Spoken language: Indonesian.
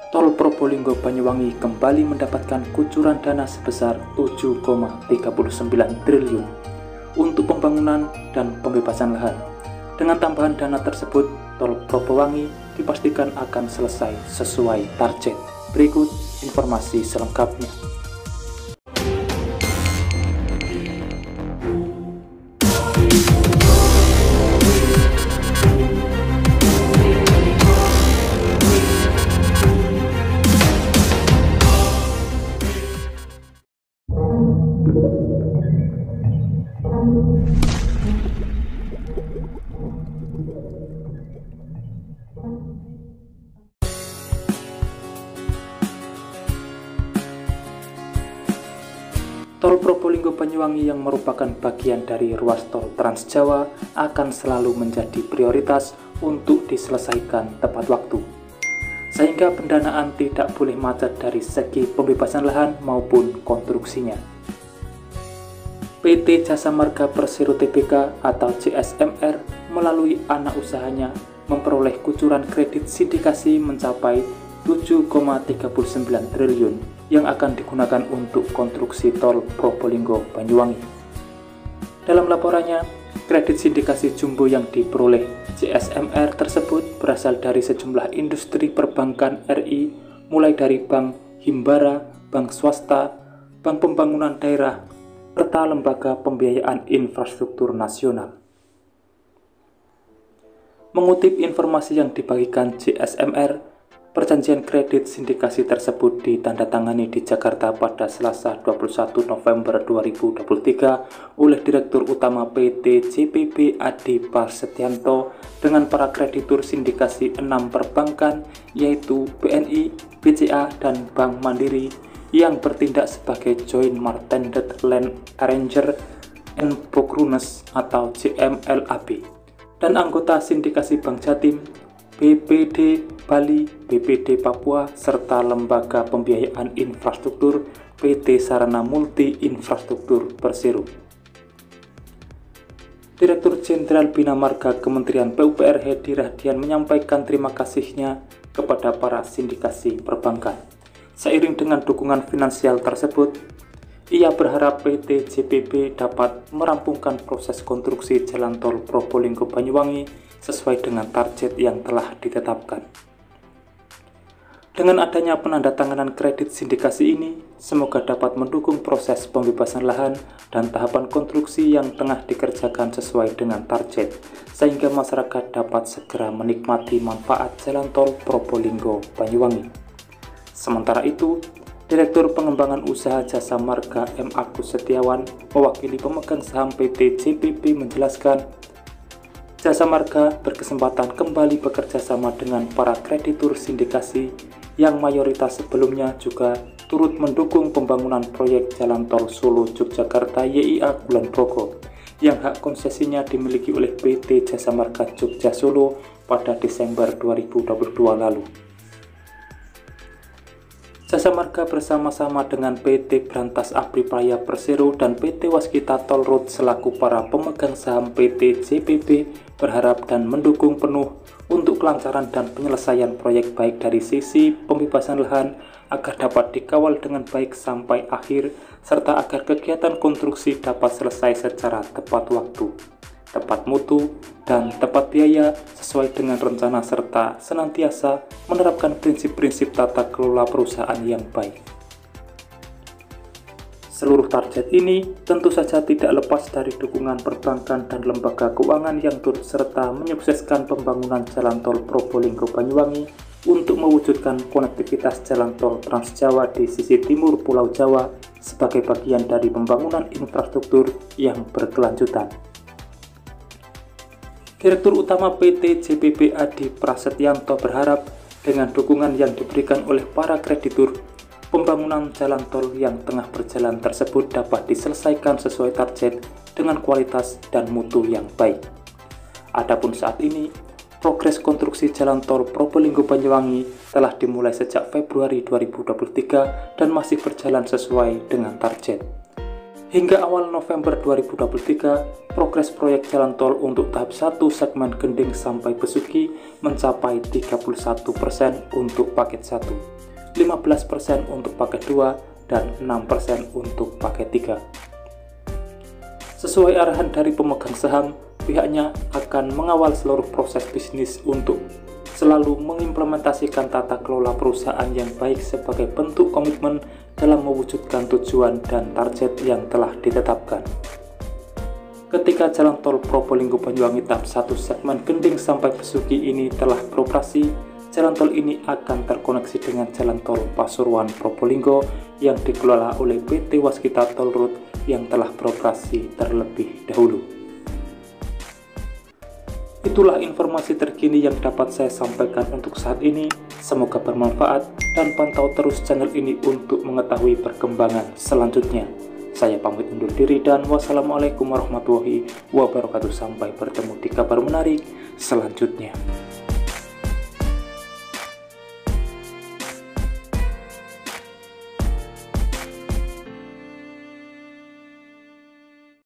Tol Probolinggo Banyuwangi kembali mendapatkan kucuran dana sebesar 7,39 triliun untuk pembangunan dan pembebasan lahan. Dengan tambahan dana tersebut, Tol Probolinggo dipastikan akan selesai sesuai target. Berikut informasi selengkapnya. Tol Probolinggo Banyuwangi yang merupakan bagian dari ruas tol Trans Jawa akan selalu menjadi prioritas untuk diselesaikan tepat waktu, sehingga pendanaan tidak boleh macet dari segi pembebasan lahan maupun konstruksinya. PT Jasa Marga Persero Tbk atau JSMR melalui anak usahanya memperoleh kucuran kredit sindikasi mencapai 7,39 triliun yang akan digunakan untuk konstruksi tol Probolinggo Banyuwangi. Dalam laporannya, kredit sindikasi jumbo yang diperoleh JSMR tersebut berasal dari sejumlah industri perbankan RI, mulai dari Bank Himbara, bank swasta, bank pembangunan daerah, serta lembaga pembiayaan infrastruktur nasional. Mengutip informasi yang dibagikan JSMR, perjanjian kredit sindikasi tersebut ditandatangani di Jakarta pada Selasa 21 November 2023 oleh Direktur Utama PT JPB Adi Prasetyanto dengan para kreditur sindikasi 6 perbankan, yaitu BNI, BCA, dan Bank Mandiri yang bertindak sebagai Joint Martended Land Arranger and Procurers atau JMLAB, dan anggota sindikasi Bank Jatim, BPD Bali, BPD Papua, serta Lembaga Pembiayaan Infrastruktur PT Sarana Multi Infrastruktur Persero. Direktur Jenderal Bina Marga Kementerian PUPR Hedi Rahdian menyampaikan terima kasihnya kepada para sindikasi perbankan. Seiring dengan dukungan finansial tersebut, ia berharap PT JPB dapat merampungkan proses konstruksi jalan tol Probolinggo Banyuwangi sesuai dengan target yang telah ditetapkan. Dengan adanya penandatanganan kredit sindikasi ini, semoga dapat mendukung proses pembebasan lahan dan tahapan konstruksi yang tengah dikerjakan sesuai dengan target, sehingga masyarakat dapat segera menikmati manfaat jalan tol Probolinggo Banyuwangi. Sementara itu, Direktur Pengembangan Usaha Jasa Marga M. Agus Setiawan mewakili pemegang saham PT JPB menjelaskan, Jasa Marga berkesempatan kembali bekerja sama dengan para kreditur sindikasi yang mayoritas sebelumnya juga turut mendukung pembangunan proyek Jalan Tol Solo Yogyakarta YIA Kulon Progo yang hak konsesinya dimiliki oleh PT Jasa Marga Jogja Solo pada Desember 2022 lalu. Jasa Marga bersama-sama dengan PT Brantas Apripraya Persero dan PT Waskita Toll Road selaku para pemegang saham PT JPB berharap dan mendukung penuh untuk kelancaran dan penyelesaian proyek baik dari sisi pembebasan lahan agar dapat dikawal dengan baik sampai akhir, serta agar kegiatan konstruksi dapat selesai secara tepat waktu, tepat mutu, dan tepat biaya sesuai dengan rencana, serta senantiasa menerapkan prinsip-prinsip tata kelola perusahaan yang baik. Seluruh target ini tentu saja tidak lepas dari dukungan perbankan dan lembaga keuangan yang turut serta menyukseskan pembangunan jalan tol Probolinggo Banyuwangi untuk mewujudkan konektivitas jalan tol Trans Jawa di sisi timur Pulau Jawa sebagai bagian dari pembangunan infrastruktur yang berkelanjutan. Direktur Utama PT JPB Adi Prasetyanto berharap dengan dukungan yang diberikan oleh para kreditur, pembangunan jalan tol yang tengah berjalan tersebut dapat diselesaikan sesuai target dengan kualitas dan mutu yang baik. Adapun saat ini, progres konstruksi jalan tol Probolinggo Banyuwangi telah dimulai sejak Februari 2023 dan masih berjalan sesuai dengan target. Hingga awal November 2023, progres proyek jalan tol untuk tahap 1 segmen Gending sampai Besuki mencapai 31% untuk paket 1. 15% untuk paket 2, dan 6% untuk paket 3. Sesuai arahan dari pemegang saham, pihaknya akan mengawal seluruh proses bisnis untuk selalu mengimplementasikan tata kelola perusahaan yang baik sebagai bentuk komitmen dalam mewujudkan tujuan dan target yang telah ditetapkan. Ketika jalan tol Probolinggo-Banyuwangi tahap 1 segmen Gending sampai Besuki ini telah beroperasi, jalan tol ini akan terkoneksi dengan jalan tol Pasuruan-Probolinggo yang dikelola oleh PT Waskita Toll Road yang telah beroperasi terlebih dahulu. Itulah informasi terkini yang dapat saya sampaikan untuk saat ini. Semoga bermanfaat dan pantau terus channel ini untuk mengetahui perkembangan selanjutnya. Saya pamit undur diri dan wassalamualaikum warahmatullahi wabarakatuh. Sampai bertemu di kabar menarik selanjutnya.